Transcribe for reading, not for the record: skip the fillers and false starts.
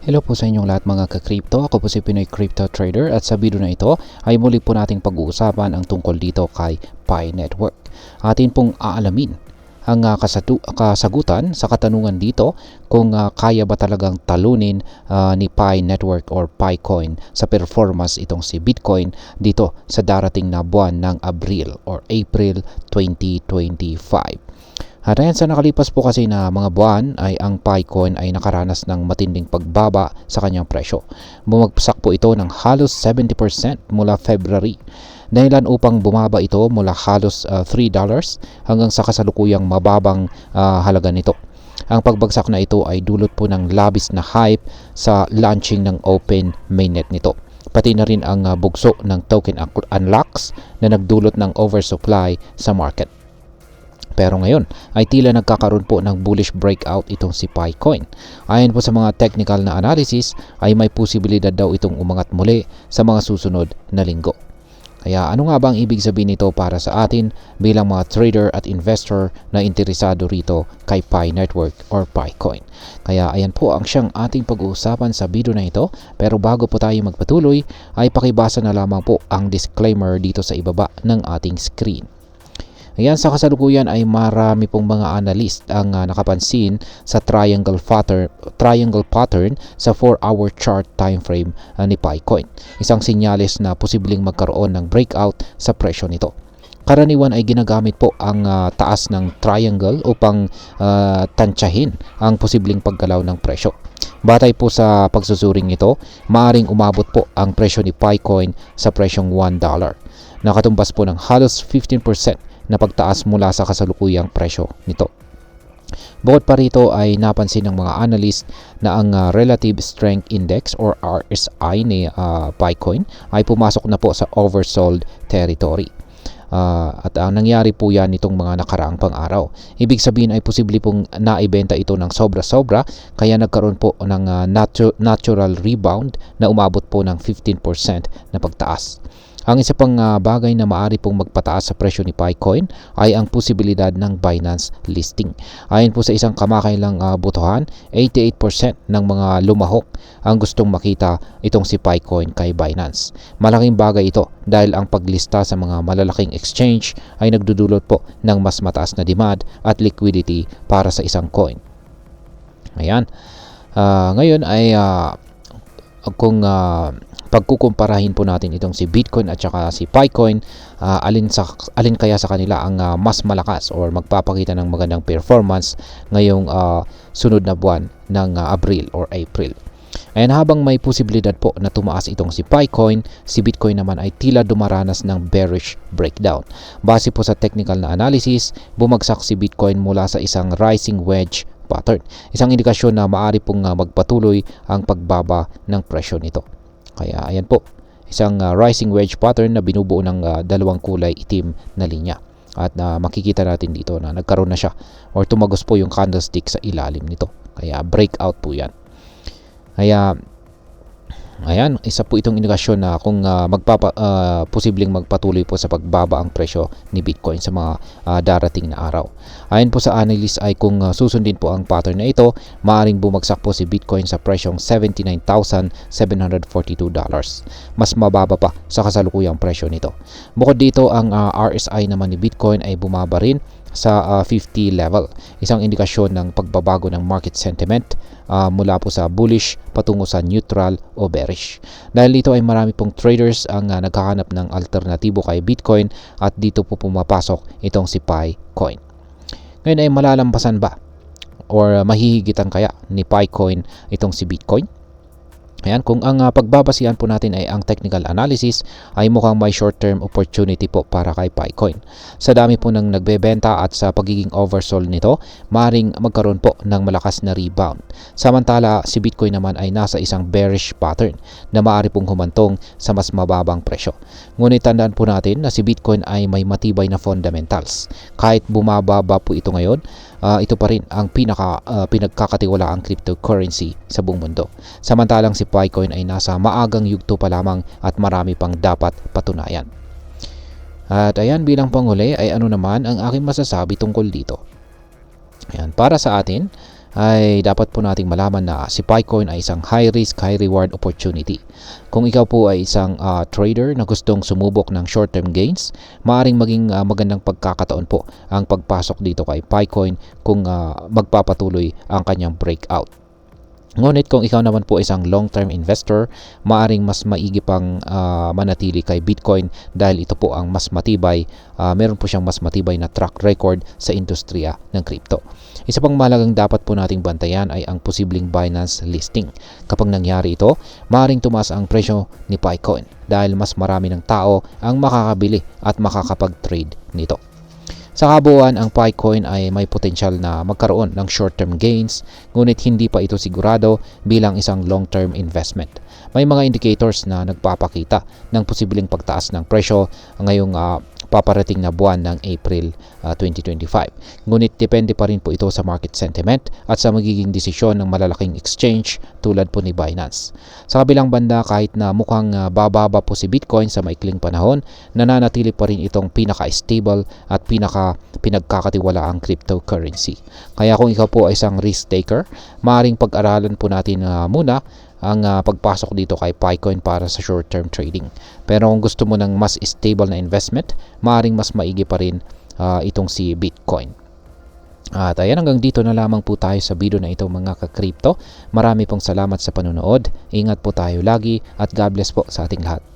Hello po sa inyong lahat mga ka-crypto. Ako po si Pinoy Crypto Trader at sa video na ito ay muli po nating pag-uusapan ang tungkol dito kay Pi Network. Atin pong aalamin ang kasagutan sa katanungan dito kung kaya ba talagang talunin ni Pi Network or Picoin sa performance itong si Bitcoin dito sa darating na buwan ng Abril or April 2025. At ayan, sa nakalipas po kasi na mga buwan ay ang Picoin ay nakaranas ng matinding pagbaba sa kanyang presyo. Bumagsak po ito ng halos 70% mula February. Dahilan upang bumaba ito mula halos $3 hanggang sa kasalukuyang mababang halaga nito. Ang pagbagsak na ito ay dulot po ng labis na hype sa launching ng Open Mainnet nito. Pati na rin ang bugso ng token unlocks na nagdulot ng oversupply sa market. Pero ngayon ay tila nagkakaroon po ng bullish breakout itong si Picoin. Ayon po sa mga technical na analysis ay may posibilidad daw itong umangat muli sa mga susunod na linggo. Kaya ano nga ba ang ibig sabihin nito para sa atin bilang mga trader at investor na interesado rito kay Pi Network or Picoin? Kaya ayan po ang siyang ating pag-uusapan sa video na ito. Pero bago po tayo magpatuloy ay pakibasa na lamang po ang disclaimer dito sa ibaba ng ating screen. Ayan, sa kasalukuyan ay marami pong mga analyst ang nakapansin sa triangle pattern sa 4-hour chart time frame ni Picoin. Isang senyales na posibleng magkaroon ng breakout sa presyo nito. Karaniwan ay ginagamit po ang taas ng triangle upang tansyahin ang posibleng paggalaw ng presyo. Batay po sa pagsusuring ito, maaring umabot po ang presyo ni Picoin sa presyong $1. Nakatumbas po ng halos 15% na pagtaas mula sa kasalukuyang presyo nito. Bukod pa rito ay napansin ng mga analyst na ang Relative Strength Index or RSI ni Picoin ay pumasok na po sa oversold territory. At ang nangyari po yan nitong mga nakaraang pang-araw. Ibig sabihin ay posible pong naibenta ito ng sobra-sobra kaya nagkaroon po ng natural rebound na umabot po ng 15% na pagtaas. Ang isa pang bagay na maaari pong magpataas sa presyo ni Picoin ay ang posibilidad ng Binance listing. Ayon po sa isang kamakailang botohan, 88% ng mga lumahok ang gustong makita itong si Picoin kay Binance. Malaking bagay ito dahil ang paglista sa mga malalaking exchange ay nagdudulot po ng mas mataas na demand at liquidity para sa isang coin. Ayan. Ngayon ay kung pagkukumparahin po natin itong si Bitcoin at saka si Picoin, alin kaya sa kanila ang mas malakas or magpapakita ng magandang performance ngayong sunod na buwan ng Abril or April. Ayan, habang may posibilidad po na tumaas itong si Picoin, si Bitcoin naman ay tila dumaranas ng bearish breakdown. Base po sa technical na analysis, bumagsak si Bitcoin mula sa isang rising wedge pattern. Isang indikasyon na maaari pong magpatuloy ang pagbaba ng presyo nito. Kaya ayan po, isang rising wedge pattern na binubuo ng dalawang kulay itim na linya. At makikita natin dito na nagkaroon na siya or tumagos po yung candlestick sa ilalim nito. Kaya breakout po yan. Kaya ayan, isa po itong indikasyon na kung posibleng magpatuloy po sa pagbaba ang presyo ni Bitcoin sa mga darating na araw. Ayon po sa analyst ay kung susundin po ang pattern na ito, maaaring bumagsak po si Bitcoin sa presyong $79,742. Mas mababa pa sa kasalukuyang presyo nito. Bukod dito, ang RSI naman ni Bitcoin ay bumaba rin sa 50 level. Isang indikasyon ng pagbabago ng market sentiment mula po sa bullish patungo sa neutral o bearish. Dahil dito ay marami pong traders ang naghahanap ng alternatibo kay Bitcoin at dito po pumapasok itong si Picoin. Ngayon ay malalampasan ba or mahihigitan kaya ni Picoin itong si Bitcoin? Ayan, kung ang pagbabasihan po natin ay ang technical analysis, ay mukhang may short-term opportunity po para kay Picoin. Sa dami po ng nagbebenta at sa pagiging oversold nito, maaaring magkaroon po ng malakas na rebound. Samantala, si Bitcoin naman ay nasa isang bearish pattern na maaari pong humantong sa mas mababang presyo. Ngunit tandaan po natin na si Bitcoin ay may matibay na fundamentals. Kahit bumababa po ito ngayon, ito pa rin ang pinagkakatiwalaang cryptocurrency sa buong mundo. Samantalang si Picoin ay nasa maagang yugto pa lamang at marami pang dapat patunayan. At ayan, bilang panghuli ay ano naman ang aking masasabi tungkol dito. Ayan, para sa atin ay dapat po nating malaman na si PiCoin ay isang high risk, high reward opportunity. Kung ikaw po ay isang trader na gustong sumubok ng short-term gains, maaaring maging magandang pagkakataon po ang pagpasok dito kay PiCoin kung magpapatuloy ang kanyang breakout. Ngunit kung ikaw naman po isang long-term investor, maaring mas maigi pang manatili kay Bitcoin dahil ito po ang mas matibay, meron po siyang mas matibay na track record sa industriya ng crypto. Isa pang mahalagang dapat po nating bantayan ay ang posibleng Binance listing. Kapag nangyari ito, maaring tumaas ang presyo ni PiCoin dahil mas marami ng tao ang makakabili at makakapag-trade nito. Sa kabuuan, ang PiCoin ay may potensyal na magkaroon ng short-term gains, ngunit hindi pa ito sigurado bilang isang long-term investment. May mga indicators na nagpapakita ng posibleng pagtaas ng presyo ngayong paparating na buwan ng April 2025. Ngunit depende pa rin po ito sa market sentiment at sa magiging desisyon ng malalaking exchange tulad po ni Binance. Sa kabilang banda, kahit na mukhang bababa po si Bitcoin sa maikling panahon, nananatili pa rin itong pinaka-stable at pinagkakatiwalaang cryptocurrency. Kaya kung ikaw po ay isang risk taker, maaaring pag-aralan po natin muna ang pagpasok dito kay PiCoin para sa short-term trading. Pero kung gusto mo ng mas stable na investment, maaaring mas maigi pa rin itong si Bitcoin. At ayan, hanggang dito na lamang po tayo sa video na ito mga ka-crypto. Marami pong salamat sa panonood. Ingat po tayo lagi at God bless po sa ating lahat.